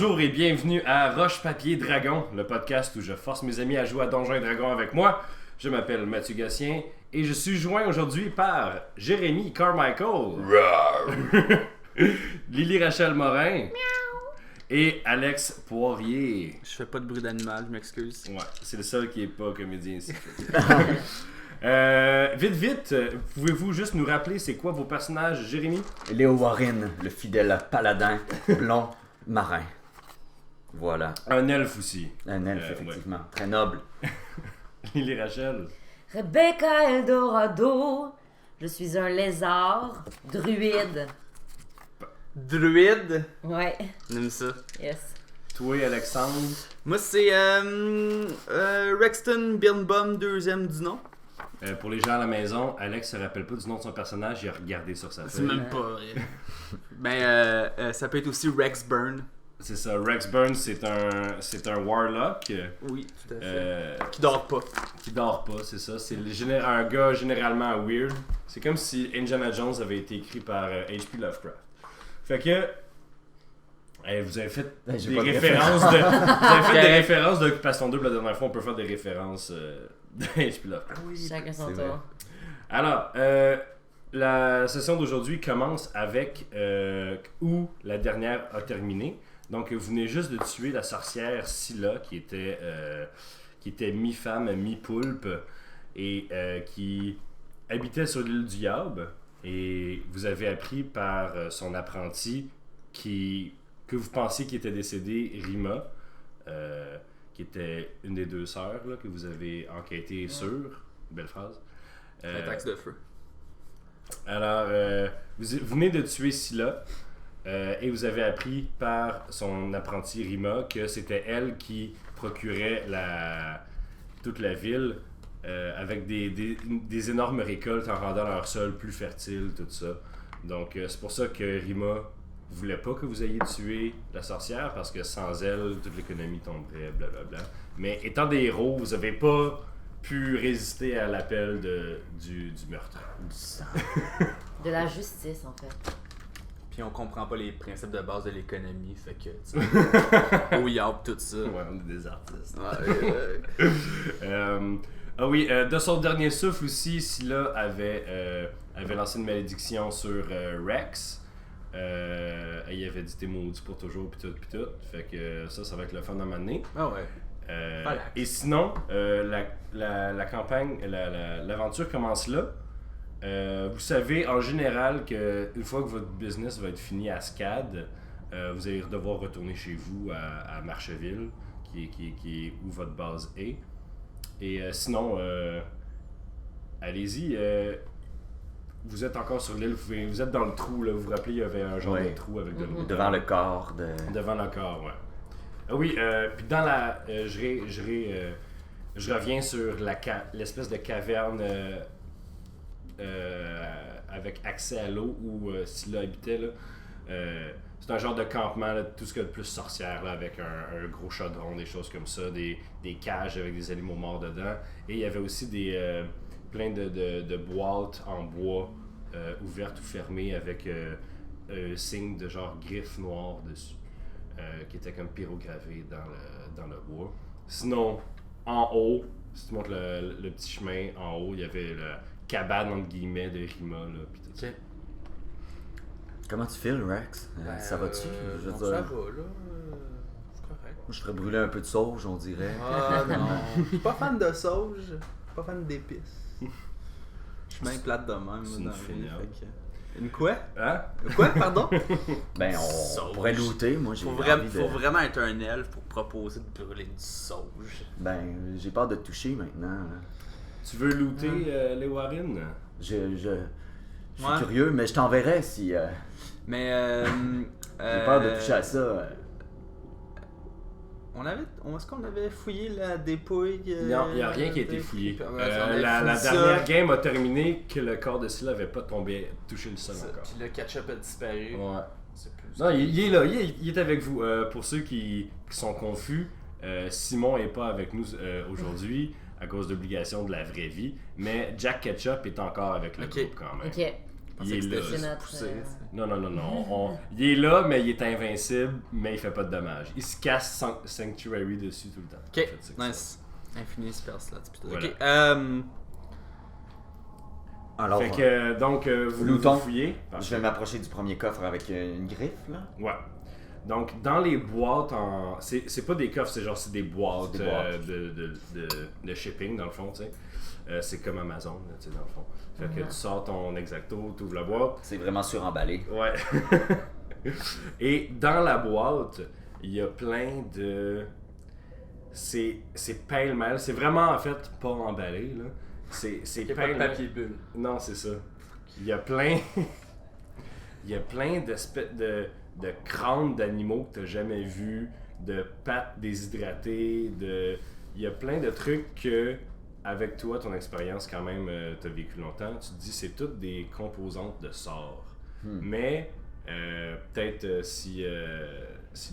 Bonjour et bienvenue à Roche Papier Dragon, le podcast où je force mes amis à jouer à Donjons et Dragons avec moi. Je m'appelle Mathieu Gatien et je suis joint aujourd'hui par Jérémy Carmichael, Lily Rachel Morin et Alex Poirier. Je fais pas de bruit d'animal, je m'excuse. Ouais, c'est le seul qui est pas comédien ici. Vite, pouvez-vous juste nous rappeler c'est quoi vos personnages, Jérémy? Léo Warren, le fidèle paladin blond marin. Voilà. Un elfe aussi. Un elfe, effectivement. Ouais. Très noble. Lily Rachel. Rebecca Eldorado. Je suis un lézard druide. Druide? Ouais. J'aime ça. Yes. Toi, Alexandre. Moi, c'est Rexton Birnbaum, deuxième du nom. Pour les gens à la maison, Alex se rappelle pas du nom de son personnage, il a regardé sur sa C'est feuille. même pas vrai. Ben, ça peut être aussi Rex Burn. C'est ça, Rex Burns, c'est un warlock. Oui, tout à fait. Qui dort pas. Qui dort pas, c'est ça. C'est un gars généralement weird. C'est comme si Indiana Jones avait été écrit par H.P. Lovecraft. Fait que... vous avez fait des références des références d'Occupation Double la dernière fois. On peut faire des références de H.P. Lovecraft. Oui, chacun son tour. Alors, la session d'aujourd'hui commence avec où la dernière a terminé. Donc, vous venez juste de tuer la sorcière Scylla, qui était mi-femme, mi-poulpe, et qui habitait sur l'île du Yab. Et vous avez appris par son apprenti que vous pensiez qu'il était décédé, Rima, qui était une des deux sœurs là, que vous avez enquêté sur. Belle phrase. Un taxe de feu. Alors, vous venez de tuer Scylla et vous avez appris par son apprenti Rima que c'était elle qui procurait toute la ville avec des énormes récoltes en rendant leur sol plus fertile, tout ça. Donc, c'est pour ça que Rima voulait pas que vous ayez tué la sorcière parce que sans elle, toute l'économie tomberait, blablabla. Mais étant des héros, vous avez pas pu résister à l'appel du meurtre. Du sang. De la justice, en fait. Puis on comprend pas les principes de base de l'économie, fait que, tu sais, au yap, tout ça. Ouais, on est des artistes. Ouais, de son dernier souffle aussi, Scylla avait lancé une malédiction sur Rex. Il avait dit t'es maudit pour toujours, pis tout. Fait que ça va être le fun à m'amener. Ah ouais. Et sinon, la campagne, l'aventure commence là. Vous savez en général qu'une fois que votre business va être fini à Scad, vous allez devoir retourner chez vous à Marcheville, qui est où votre base est. Et sinon, allez-y. Vous êtes encore sur l'île, vous êtes dans le trou, là, vous vous rappelez, il y avait un genre de trou avec de l'eau. Devant le corps de... Devant le corps, ouais. Ah oui, puis dans la... je reviens sur l'espèce de caverne avec accès à l'eau où Scylla habitait, là. C'est un genre de campement, là, tout ce qu'il y a de plus sorcière, là, avec un gros chaudron, des choses comme ça, des cages avec des animaux morts dedans. Et il y avait aussi plein de boîtes en bois ouvertes ou fermées avec un signe de genre griffe noire dessus qui était comme pyrogravé dans le bois. Sinon, en haut, si tu montes le petit chemin, en haut, il y avait la cabane entre guillemets de Rima. Là, pis tout ça. Comment tu files, Rex? Ça va-tu? Ça va, là. C'est correct. Moi, je ferais brûler un peu de sauge, on dirait. Ah non. Je suis pas fan de sauge. Je suis pas fan d'épices. Je suis même plate de même. C'est une fainéante. Une quoi? Hein? Quoi, pardon? Ben, on pourrait looter. Moi, j'ai faut vraiment être un elfe pour proposer de brûler du sauge. Ben, j'ai peur de te toucher maintenant. Là. Tu veux looter les Warren? Je suis curieux, mais je t'enverrai si... Mais j'ai peur de toucher à ça. Est-ce qu'on avait fouillé la dépouille? Non, il n'y a rien qui a été fouillé. La fouillé dernière game a terminé que le corps de Scylla n'avait pas touché le sol encore. Puis le ketchup a disparu. Ouais. C'est plus Non, il est là, il est avec vous. Pour ceux qui sont confus, Simon n'est pas avec nous aujourd'hui à cause d'obligations de la vraie vie, mais Jack Ketchup est encore avec le groupe quand même. Ok. Il est là. C'est notre. poussé, Non. Il est là, mais il est invincible, mais il fait pas de dommages. Il se casse Sanctuary dessus tout le temps. Ok, En fait, c'est nice. Infini spell slots. Putain. Voilà. Ok, Alors, Fait que, donc, vous Louton. fouillez. je vais m'approcher du premier coffre avec une griffe, là. Ouais. Donc, dans les boîtes en. C'est pas des coffres, c'est des boîtes, C'est des boîtes. de shipping, dans le fond, tu sais. C'est comme Amazon, là, tu sais, dans le fond. Fait que tu sors ton Exacto, tu ouvres la boîte. C'est vraiment suremballé. Ouais. Et dans la boîte, il y a plein de. C'est pêle-mêle. C'est vraiment, en fait, pas emballé, là. C'est il n'y a pas de pêle-mêle. papier bulle. Non, c'est ça. Il y a plein. Il y a plein d'espèces de crânes d'animaux que tu n'as jamais vus, de pattes déshydratées, il y a plein de trucs que, avec toi, ton expérience quand même, tu as vécu longtemps, tu te dis c'est toutes des composantes de sorts. Mais peut-être si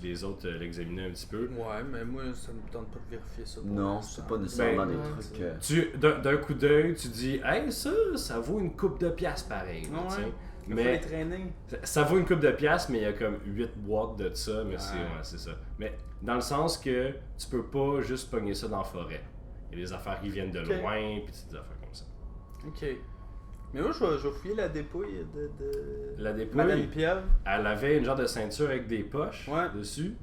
les autres l'examinaient un petit peu. Ouais, mais moi, ça me tente pas de vérifier ça. pour Non, l'instant. c'est pas nécessairement Ben, des ouais. trucs. D'un coup d'œil, tu dis hey, ça vaut une coupe de piastres pareil. là, Ouais. tu sais. Il faut les Mais traîner. ça vaut une coupe de piastres, mais il y a comme 8 boîtes de ça, mais Ouais. c'est ça. Mais dans le sens que tu peux pas juste pogner ça dans la forêt. Il y a des affaires qui viennent de Ok. loin, puis des affaires comme ça. Ok. Mais moi, je vais fouiller la dépouille de La dépouille, Madame Pieuvre. elle avait une genre de ceinture avec des poches Ouais. dessus.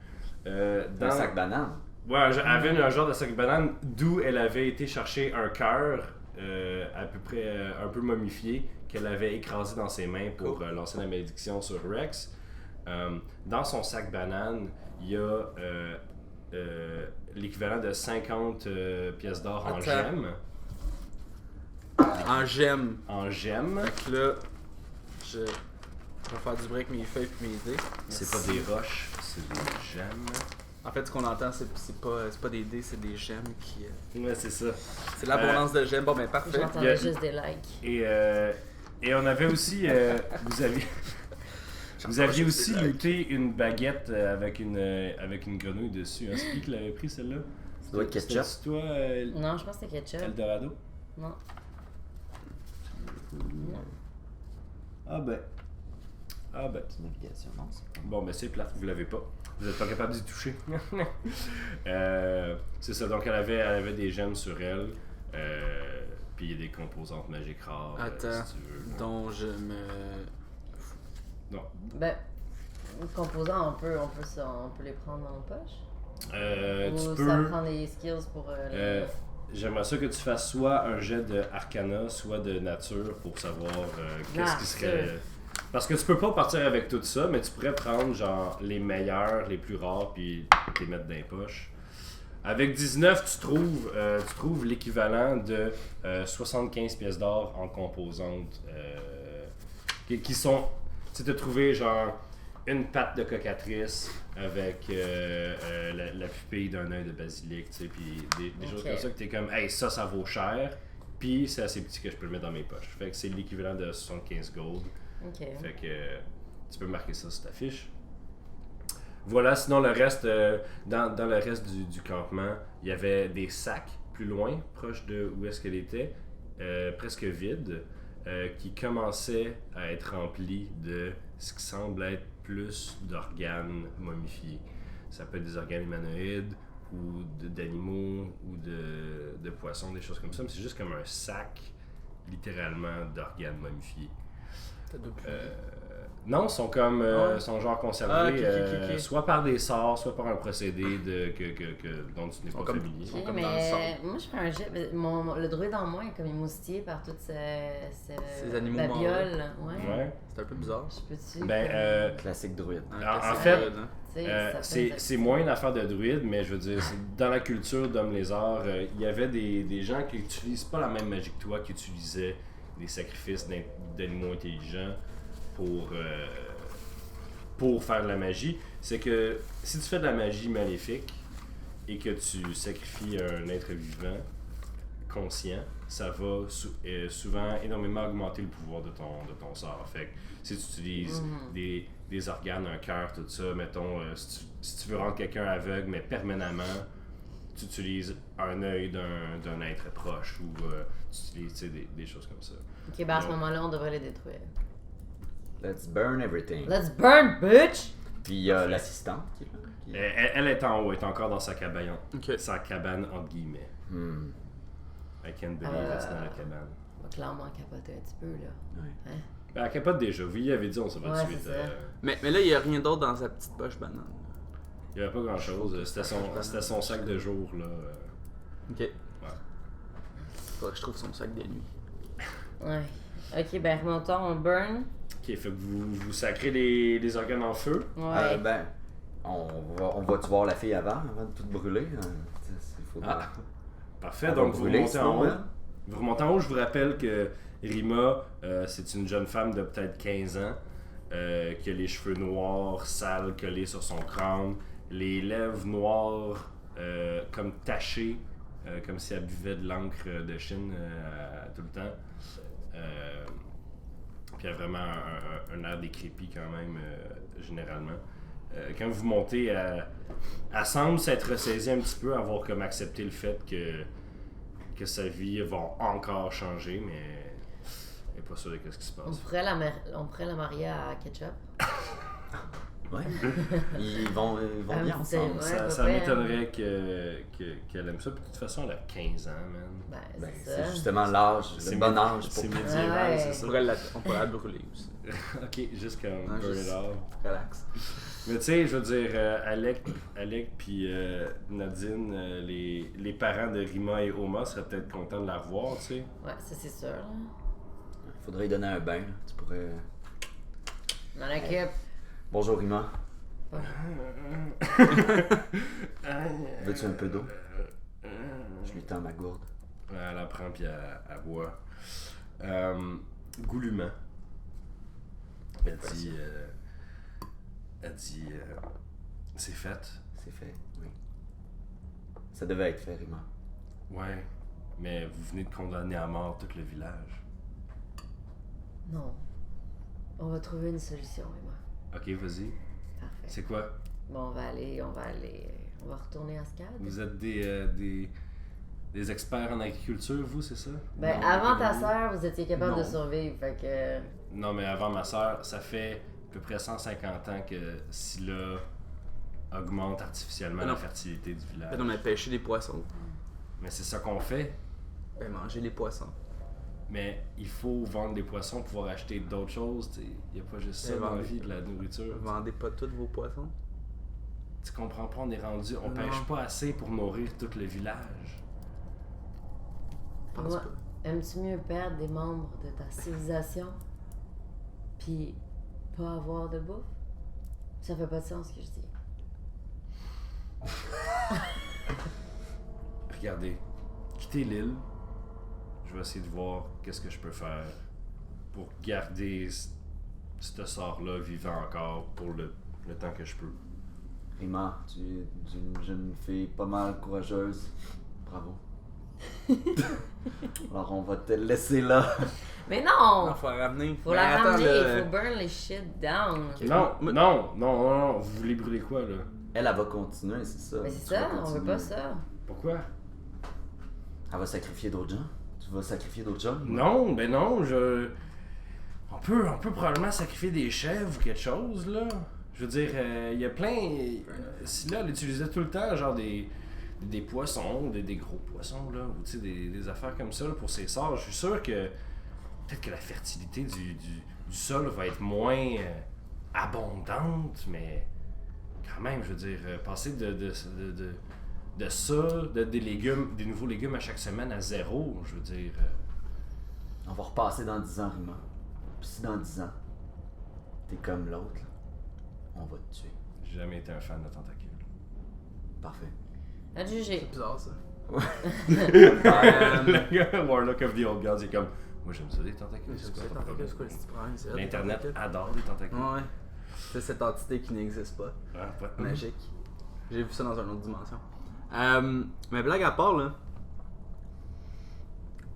Un sac banane. Ouais, elle avait un genre de sac banane d'où elle avait été chercher un cœur à peu près un peu momifié qu'elle avait écrasé dans ses mains pour lancer la malédiction sur Rex. Dans son sac banane, il y a l'équivalent de 50 pièces d'or en Attends. gemmes. En gemme. En gemmes. Fait que là, je vais faire du break mes feuilles et mes dés. C'est pas des roches, c'est des gemmes. En fait, ce qu'on entend, c'est pas des dés, c'est des gemmes qui. Ouais, c'est ça. C'est l'abondance de gemmes. Bon, ben parfait. Il y J'entendais a- juste des likes. Et on avait aussi. Vous aviez aussi looté une baguette avec une grenouille dessus. Hein. C'est qui l'avait pris celle-là? Ça doit être ketchup. C'était toi, Non, je pense que c'était ketchup. Eldorado? Non. Ah ben. C'est une navigation, non? C'est pas... Bon, ben c'est plate, vous l'avez pas. Vous n'êtes pas capable d'y toucher. C'est ça, donc elle avait des gemmes sur elle. Puis il y a des composantes magiques rares. Attends. Si tu veux. Dont je me. Non. Ben, composants, on peut les prendre en poche. Ou Tu ça peux. prend des skills pour. J'aimerais ça que tu fasses soit un jet de arcana, soit de nature pour savoir qu'est-ce qui serait. Nature. Parce que tu peux pas partir avec tout ça, mais tu pourrais prendre genre les meilleurs, les plus rares, puis les mettre dans les poches. Avec 19, tu trouves l'équivalent de 75 pièces d'or en composantes qui sont. Tu sais, t'as trouvé genre une patte de cocatrice avec la pupille d'un œil de basilic, tu sais, puis des choses Ok. comme ça que t'es comme, hey, ça vaut cher, puis c'est assez petit que je peux le mettre dans mes poches. Fait que c'est l'équivalent de 75 gold. Ok. Fait que tu peux marquer ça sur ta fiche. Voilà, sinon le reste, dans le reste du campement, il y avait des sacs plus loin, proche de où est-ce qu'elle était, presque vides, qui commençaient à être remplis de ce qui semble être plus d'organes momifiés. Ça peut être des organes humanoïdes, ou d'animaux, ou de poissons, des choses comme ça, mais c'est juste comme un sac, littéralement, d'organes momifiés. T'as deux plus. Non, sont comme Ouais. sont genre conservés Ah, ok. soit par des sorts, soit par un procédé dont tu n'es Sont pas comme- familier. sont Ok, comme dans le sang. mais moi je ferais un jet. Le druide en moi est comme émoustillé par toutes Ces animaux babioles. Ouais. Ouais. C'est un peu bizarre. Je peux-tu. Ben, Classique druide. en fait, Tu sais, ça fait c'est moins une affaire de druide, mais je veux dire, dans la culture d'homme lézard, il y avait des gens qui utilisent pas la même magie que toi, qui utilisaient des sacrifices d'animaux intelligents pour faire de la magie. C'est que si tu fais de la magie maléfique et que tu sacrifies un être vivant conscient, ça va souvent énormément augmenter le pouvoir de ton sort. Fait que si tu utilises des organes, un cœur, tout ça, mettons, si tu veux rendre quelqu'un aveugle, mais permanemment, tu utilises un œil d'un être proche ou tu utilises des choses comme ça. Ok, ben à ce Donc, moment-là, on devrait les détruire. Let's burn everything. Let's burn, bitch! Puis il y a l'assistante qui est là. Elle est en haut, elle est encore dans sa cabane. Ok. Sa cabane, entre guillemets. I can't believe it's dans la cabane. On va clairement capoter un petit peu, là. Ouais. Hein? Ben, elle capote déjà. Vous y avez dit, on se va Ouais, tout de suite. c'est ça. Mais là, il y a rien d'autre dans sa petite poche banane. Il n'y avait pas grand chose. C'était son sac de jour, là. Ok. Faudrait que je trouve son sac de nuit. Ouais. Ok, ben remontons, on burn. Ok, fait que vous sacrez les organes en feu. Ouais. Ben, on va-tu voir la fille avant de tout brûler? Ah. Parfait, Elle va donc vous brûler, remontez en sinon, haut. hein? Vous remontez en haut, je vous rappelle que Rima, c'est une jeune femme de peut-être 15 ans, qui a les cheveux noirs, sales, collés sur son crâne, les lèvres noires, comme tachées, comme si elle buvait de l'encre de Chine tout le temps. Puis elle a vraiment un air décrépit quand même, généralement. Quand vous montez, elle semble s'être ressaisie un petit peu, avoir comme accepté le fait que sa vie va encore changer, mais elle n'est pas sûre de ce qui se On passe. pourrait la marier à Ketchup. Ouais. Ils vont bien ensemble. Ouais, Ça ouais. m'étonnerait qu'elle aime ça. Puis de toute façon, elle a 15 ans, man. Ben, Ben, c'est c'est ça. justement l'âge, le bon âge pour. C'est médiéval, Ouais. c'est On ça. pourrait la brûler aussi. Ok, juste comme Non, burn juste- it off. Relax. Mais tu sais, je veux dire, Alec puis Nadine, les parents de Rima et Oma seraient peut-être contents de la revoir, tu sais. Ouais, ça c'est sûr. Là. Faudrait lui donner un bain. Là. Tu pourrais. Dans l'équipe. Bonjour Rima. Veux-tu un peu d'eau? Je lui tends ma gourde. Elle la prend puis elle boit. Goulûment. Elle dit, c'est fait. C'est fait, oui. Ça devait être fait, Rima. Ouais, mais vous venez de condamner à mort tout le village. Non. On va trouver une solution, Emma. Ok, vas-y. Parfait. C'est quoi? Bon, on va retourner à Scad. Vous êtes des experts en agriculture, vous, c'est ça? Ben, Non, avant ta non. sœur, vous étiez capable Non. de survivre, fait que... Non, mais avant ma soeur, ça fait à peu près 150 ans que Scylla augmente artificiellement Mais non. la fertilité du village. Ben non, mais pêcher des poissons. Mais c'est ça qu'on fait. Ben manger les poissons. Mais il faut vendre des poissons pour pouvoir acheter d'autres choses. Il n'y a pas juste ça Et dans la vendre- vie, de la nourriture. Vendez pas tous vos poissons. Tu comprends pas, on est rendu, on Non. pêche pas assez pour nourrir tout le village. Pense Moi, pas. aimes-tu mieux perdre des membres de ta civilisation, puis pas avoir de bouffe? Ça fait pas de sens ce que je dis. Regardez, quittez l'île. Je vais essayer de voir qu'est-ce que je peux faire pour garder ce sort-là vivant encore pour le temps que je peux. Rima, tu es une jeune fille pas mal courageuse. Bravo. Alors on va te laisser là. Mais non! Non, faut la ramener. Faut Mais la attends, ramener, le- faut burn les shit down. Non, vous voulez brûler quoi là? Elle va continuer, c'est ça. Mais c'est Tu vas ça, on veut continuer. pas ça. Pourquoi? Elle va sacrifier d'autres gens. Tu vas sacrifier d'autres gens? Non, ben non, on peut probablement sacrifier des chèvres ou quelque chose là. Je veux dire, il y a plein. Si là, elle utilisait tout le temps genre des poissons, des gros poissons là, ou tu sais, des affaires comme ça là, pour ses sorts. Je suis sûr que peut-être que la fertilité du sol va être moins abondante, mais quand même, je veux dire, passer de ça, des légumes, des nouveaux légumes à chaque semaine à zéro, je veux dire. On va repasser dans 10 ans, Rima. Puis si dans 10 ans, t'es comme l'autre, là, on va te tuer. J'ai jamais été un fan de tentacules. Parfait. À juger. C'est bizarre ça. Le gars, Warlock of the Old Gods, il est comme, moi j'aime ça des tentacules. C'est c'est quoi quoi, ton problème? c'est quoi le petit problème? C'est L'Internet tentacules. adore les tentacules. Ouais. C'est cette entité qui n'existe pas. Ah, pas- Magique. J'ai vu ça dans une autre dimension. Mais blague à part, là.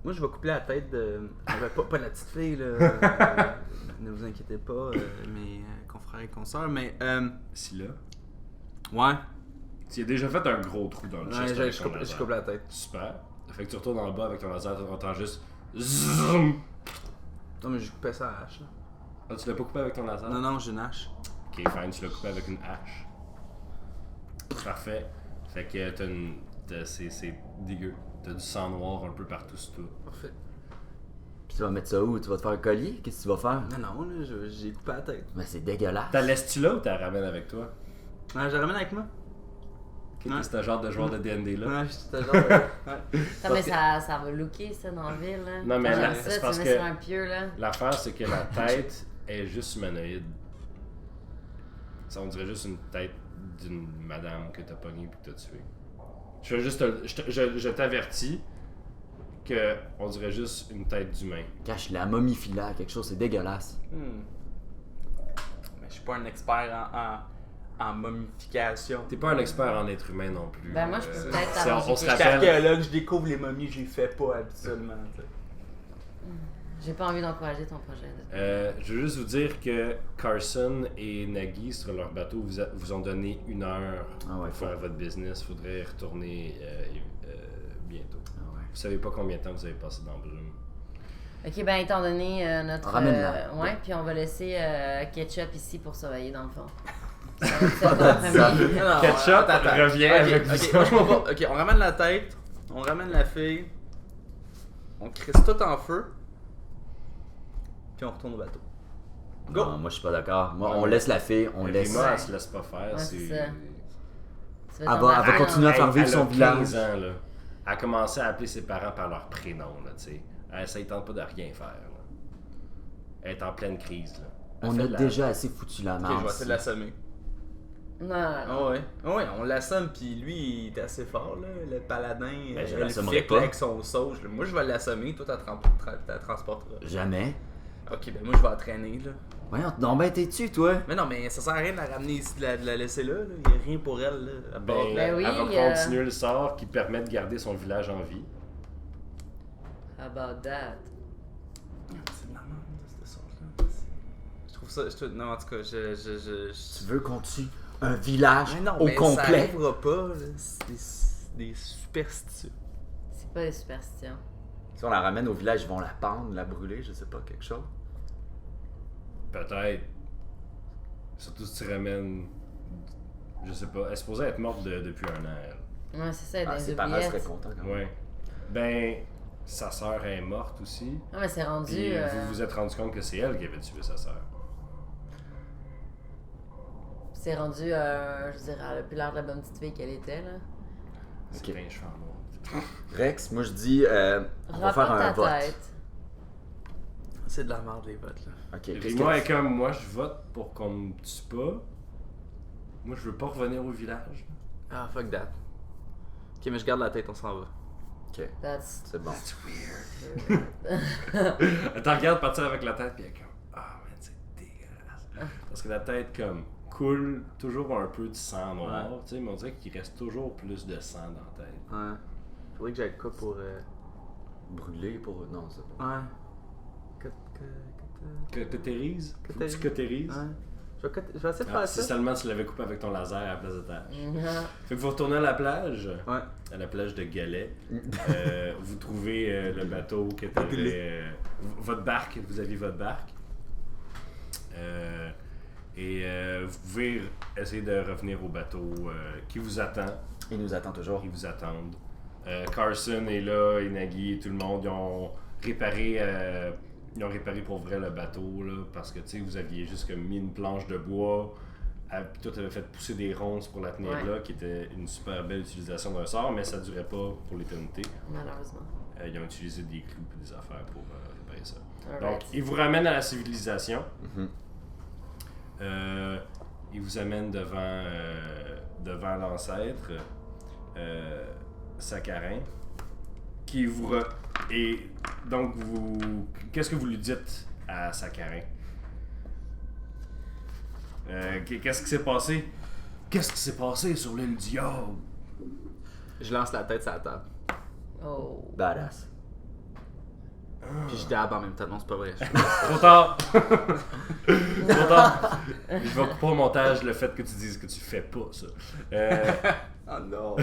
Moi, je vais couper la tête de. Pas la petite fille, là. Ne vous inquiétez pas, mes confrères et consoeurs, mais. Si là, Ouais. tu as déjà fait un gros trou dans le Ouais, chest avec je ton coupe, laser. je coupe la tête. Super. Fait que tu retournes en bas avec ton laser, tu entends juste zoom. Non, mais j'ai coupé ça à la hache, là. Ah, tu l'as pas coupé avec ton laser? Non, j'ai une hache. Ok, fine, tu l'as coupé avec une hache. Parfait. Fait que c'est dégueu. T'as du sang noir un peu partout sur toi. Parfait. Puis tu vas mettre ça où? Tu vas te faire un collier? Qu'est-ce que tu vas faire? Non, là, j'ai coupé la tête. Mais c'est dégueulasse. T'as laisses-tu là ou t'as ramènes avec toi? Ouais, je la ramène avec moi. Ok, c'est un genre de joueur de D&D là. Ouais, j'étais genre. Ouais. Non, mais ça va looker ça dans la ville. Là. Non, mais J'aime là, ça, c'est tu parce mets que- sur un pieu là. L'affaire, c'est que la tête est juste humanoïde. Ça, on dirait juste une tête d'une madame que t'as pognée puis que t'as tuée. Je veux juste je t'avertis que on dirait juste une tête d'humain. Cache la momifie là, quelque chose, c'est dégueulasse. Mais je suis pas un expert en momification. T'es pas un expert en être humain non plus. Ben, moi, je peux peut-être c'est- t'arranger on se Je suis rappelle. archéologue, je découvre les momies, je les fais pas habituellement. Tu sais. J'ai pas envie d'encourager ton projet. Je veux juste vous dire que Carson et Nagui sur leur bateau vous ont donné 1 heure Ah ouais, pour faire votre business. Faudrait y retourner bientôt. Ah ouais. Vous savez pas combien de temps vous avez passé dans Brume. Ok, ben étant donné notre. Ramène-la. Ouais, puis on va laisser Ketchup ici pour surveiller dans le fond. Ça va être ça pour le premier. Non, Ketchup attends. revient avec Ok, du moi, je sang. m'en vais. Ok, on ramène la tête, on ramène la fille, on crisse tout en feu, puis on retourne au bateau. Go! Non, moi je suis pas d'accord. Moi, Ouais, on mais- laisse la fille, on laisse. Rima, elle se laisse pas faire. Ouais, c'est ça. Ça va être Elle en va affaire, continuer à faire vivre Elle son a village. 15 ans, là. Elle a commencé à appeler ses parents par leur prénom, là, tu sais. Ça ne tente pas de rien faire, là. Elle est en pleine crise, là. Elle On fait a de la- déjà assez foutu la Ok, merde. je vais essayer de l'assommer. Non, Ah ouais. Ah ouais, on l'assomme, puis lui, il est assez fort, là, le paladin. Ben, je le l'assommerai flic, pas. là, avec son sauge. Là. Moi, je vais l'assommer, toi, t'as transporteras. Jamais. Ok, ben moi, je vais entraîner, là. Voyons, donc ben t'es-tu, toi? Mais non, mais ça sert à rien de la ramener ici, de la laisser là. Il n'y a rien pour elle, là. À part Ben, Ben oui, elle va continuer le sort qui permet de garder son village en vie. About that. C'est de la merde, cette sauce-là. Je trouve ça. Non, en tout cas, Tu veux qu'on tue un village Mais non, au mais ça complet? arrivera pas, là. C'est des superstitions. C'est pas des superstitions. Si on la ramène au village, ils vont la pendre, la brûler, je sais pas, quelque chose. Peut-être. Surtout si tu ramènes. Je sais pas. Elle est supposée être morte depuis 1 an, elle. Ouais, c'est ça, dans Ah, les ses parents seraient oubliettes. contents quand même. Ouais. Ben, sa sœur est morte aussi. Non, mais c'est rendu. Puis vous vous êtes rendu compte que c'est elle qui avait tué sa sœur. C'est rendu, je dirais, elle a plus l'air de la bonne petite fille qu'elle était, là. C'est Ok. plein de cheveux en noir. Rex, moi je dis, on va faire Rapporte un ta vote. tête. C'est de la merde, les votes, là. Ok, qu'est-ce Rima que est comme moi, je vote pour qu'on me tue pas. Moi, je veux pas revenir au village. Ah, fuck that. Ok, mais je garde la tête, on s'en va. Ok, That's c'est bon. weird. Elle te regarde partir avec la tête, puis elle est comme ah, man, c'est dégueulasse. Parce que la tête, comme, coule toujours un peu de sang noir, tu sais, mais on dirait qu'il reste toujours plus de sang dans la tête. Ouais. Faudrait que j'aille quoi pour. Brûler pour. Non, c'est bon. Ouais. Cautérise? Faut que tu Cautérise. cautérises? Ouais. Je vais essayer de Ah, faire si ça. seulement tu l'avais coupé avec ton laser à la place de ta hache. Mhm. Fait que vous retournez à la plage, Ouais. à la plage de Galet. Vous trouvez le bateau qui était. Votre barque, vous aviez votre barque. Vous pouvez essayer de revenir au bateau qui vous attend. Il nous attend toujours. Ils vous attendent. Carson est là, et Nagui et tout le monde. Ils ont réparé pour vrai le bateau là, parce que vous aviez juste comme mis une planche de bois. Puis toi, t'avais fait pousser des ronces pour la tenir Ouais. là, qui était une super belle utilisation d'un sort, mais ça durait pas pour l'éternité. Malheureusement. Ils ont utilisé des clous et des affaires pour réparer ça. Alright. Donc, ils vous ramènent à la civilisation. Mhm. Ils vous amènent devant l'ancêtre, Sakharin, qui vous... Et donc, qu'est-ce que vous lui dites à Sakharin? Qu'est-ce qui s'est passé? Qu'est-ce qui s'est passé sur l'île du Diable? Je lance la tête sur la table. Oh. Badass. Puis je dab en même temps. Non, c'est pas vrai. Trop tard! Trop tard! Je vais couper au montage le fait que tu dises que tu fais pas ça. Oh non.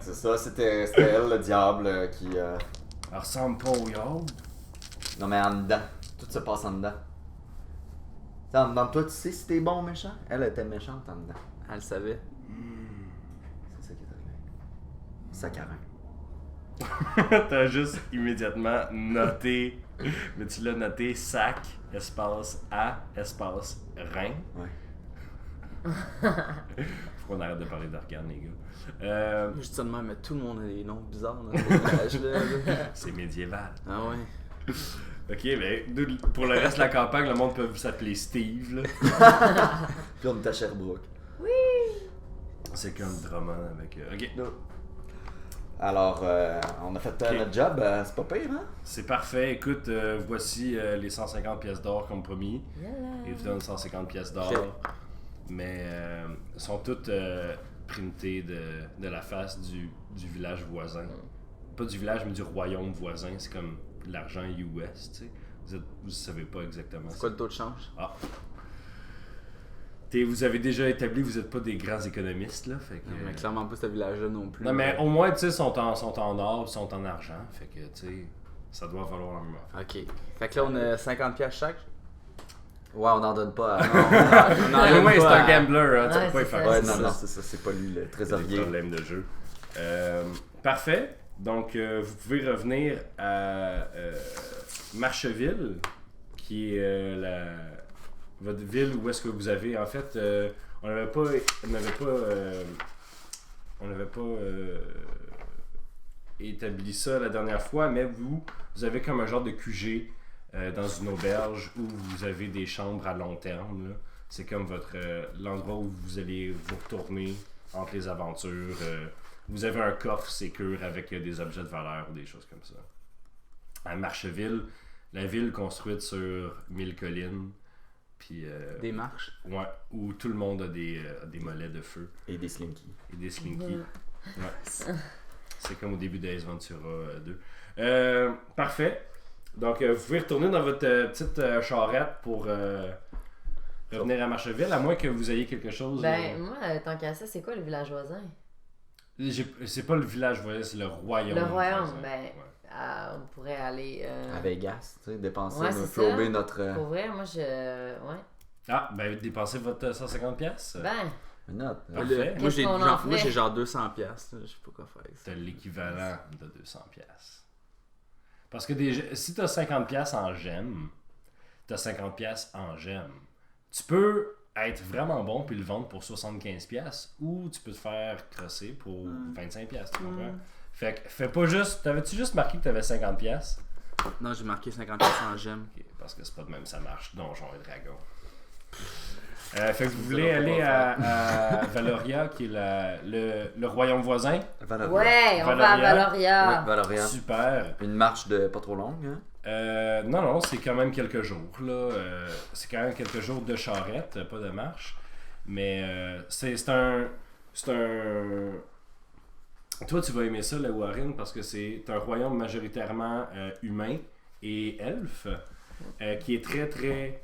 C'est ça, c'était elle, le diable, qui. Elle ressemble pas au Diable. Non, mais en dedans. Tout se passe en dedans. T'sais, en dedans de toi, tu sais si t'es bon ou méchant? Elle était méchante en dedans. Elle le savait. C'est ça qui est arrivé. Saccharins. T'as juste immédiatement noté, mais tu l'as noté sac, espace A, espace rein. Ouais. Faut qu'on arrête de parler d'organes, les gars. Je dis ça de même, mais tout le monde a des noms bizarres dans le village là. C'est médiéval. Ah ouais. Ok, mais pour le reste de la campagne, le monde peut s'appeler Steve. Là. Puis on est à Sherbrooke. C'est comme Drummond avec. Ok, Alors, on a fait notre job, c'est pas pire, hein? c'est parfait. Écoute, voici les 150 pièces d'or comme promis. Ils vous donnent 150 pièces d'or. Ok. Mais sont toutes printées de la face du village voisin. Pas du village, mais du royaume voisin. C'est comme l'argent US, tu sais. Vous savez pas exactement C'est quoi le taux de change? Ah. Vous avez déjà établi, vous êtes pas des grands économistes, là. Fait que, Non, mais clairement pas ce village-là non plus. non, mais au moins, tu sais, sont en or, sont en argent. Fait que, tu sais, ça doit valoir un mort. Ok. Fait que là, on a 50$ chaque. Ouais, on n'en donne pas à... On en Anyway, donne c'est pas un à- gambler, hein, tu Ouais, peux pas y c'est faire ça. Ouais, ça. non, c'est ça, c'est pas lui le Des trésorier. problèmes de jeu. Parfait. Donc, vous pouvez revenir à Marcheville, qui est votre ville où est-ce que vous avez, en fait, on n'avait pas établi ça la dernière fois, mais vous avez comme un genre de QG dans une auberge où vous avez des chambres à long terme, là. C'est comme l'endroit où vous allez vous retourner entre les aventures. Vous avez un coffre sécure avec des objets de valeur ou des choses comme ça. À Marcheville, la ville construite sur 1000 collines, puis Des marches. ouais, où tout le monde a des mollets de feu Et des slinkies. et des slinkies. Ouais. C'est comme au début d'Ace Ventura 2. Parfait. Donc, vous pouvez retourner dans votre petite charrette pour revenir à Marcheville, à moins que vous ayez quelque chose. Ben, moi, tant qu'à ça, c'est quoi le village voisin? C'est pas le village voisin, c'est le royaume. Le royaume, voisin. ben, Ouais. on pourrait aller. À Vegas, tu sais, dépenser, Ouais, c'est flouber ça. notre... Pour vrai, moi, ouais. Ah, ben dépensez votre 150$. pièces. Ben, note. Parfait. Moi, j'ai qu'on en genre, ferait? moi, j'ai genre 200$. là. Je sais pas quoi faire avec ça. T'as l'équivalent de 200$. Parce que si t'as 50$ en gemmes, t'as 50$ en gemmes. Tu peux être vraiment bon puis le vendre pour 75$ ou tu peux te faire crosser pour 25$, tu comprends? Fait que fais pas juste. T'avais-tu juste marqué que t'avais 50$? Non, j'ai marqué 50$ en gemmes. Ok, parce que c'est pas de même ça marche, Donjons et Dragons. Fait que vous voulez aller à Valoria, qui est le royaume voisin. Valoria. ouais, on va à Valoria. Ouais, Valoria. Super. Une marche de pas trop longue, hein? Non, c'est quand même quelques jours. Là. C'est quand même quelques jours de charrette, pas de marche. Mais c'est un. Toi, tu vas aimer ça, le Warren, parce que c'est un royaume majoritairement humain et elfe, qui est très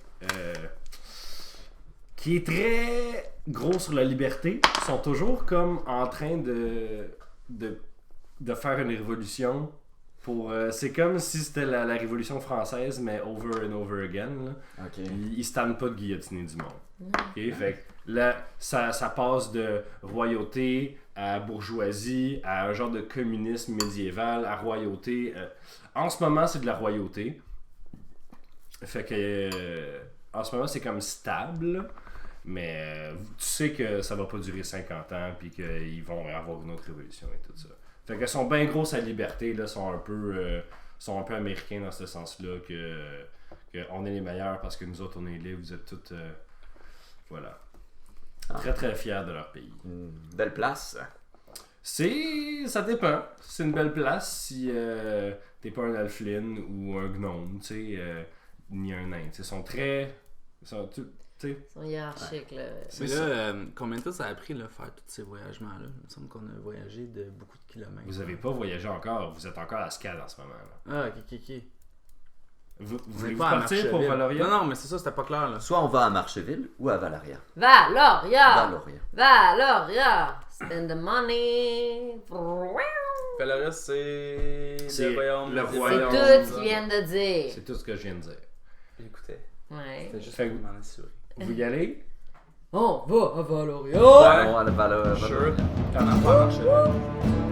gros sur la liberté. Ils sont toujours comme en train de faire une révolution. C'est comme si c'était la Révolution française, mais over and over again. Là. Ok. Ils se tannent pas de guillotiner du monde. Ok? Fait que là, ça passe de royauté à bourgeoisie, à un genre de communisme médiéval, à royauté. En ce moment, c'est de la royauté. Fait que en ce moment, c'est comme stable. Mais tu sais que ça va pas durer 50 ans, puis qu'ils vont avoir une autre révolution et tout ça. Fait qu'elles sont bien grosses à liberté, là, sont un peu américains dans ce sens-là, que on est les meilleurs parce que nous autres on est libres, vous êtes toutes voilà. Très très fiers de leur pays. Une belle place. Ça dépend. C'est une belle place si t'es pas un elflin ou un gnome, tu sais, ni un nain. Ils sont très. Tu sais. Ils sont hiérarchiques, là. Mais là, combien de temps ça a pris là, faire tous ces voyagements-là? Il me semble qu'on a voyagé de beaucoup de kilomètres. Vous avez pas voyagé encore, vous êtes encore à Scad en ce moment. Là. Ah, ok. Vous On est voulez-vous pas à partir pour Marcheville. Valoria? Non, mais c'est ça, c'était pas clair là. Soit on va à Marcheville ou à Valoria. Valoria! Valoria. Valoria! Spend the money! Valoria, c'est C'est le royaume. le des- royaume. C'est tout ce qu'ils viennent de dire. C'est tout ce que je viens de dire. J'écoutais. Ouais. C'était juste Fait pour que- m'en assurer. Vous y allez? On va à Valoria! Ouais. On va Sure. Quand l'enfant marchait.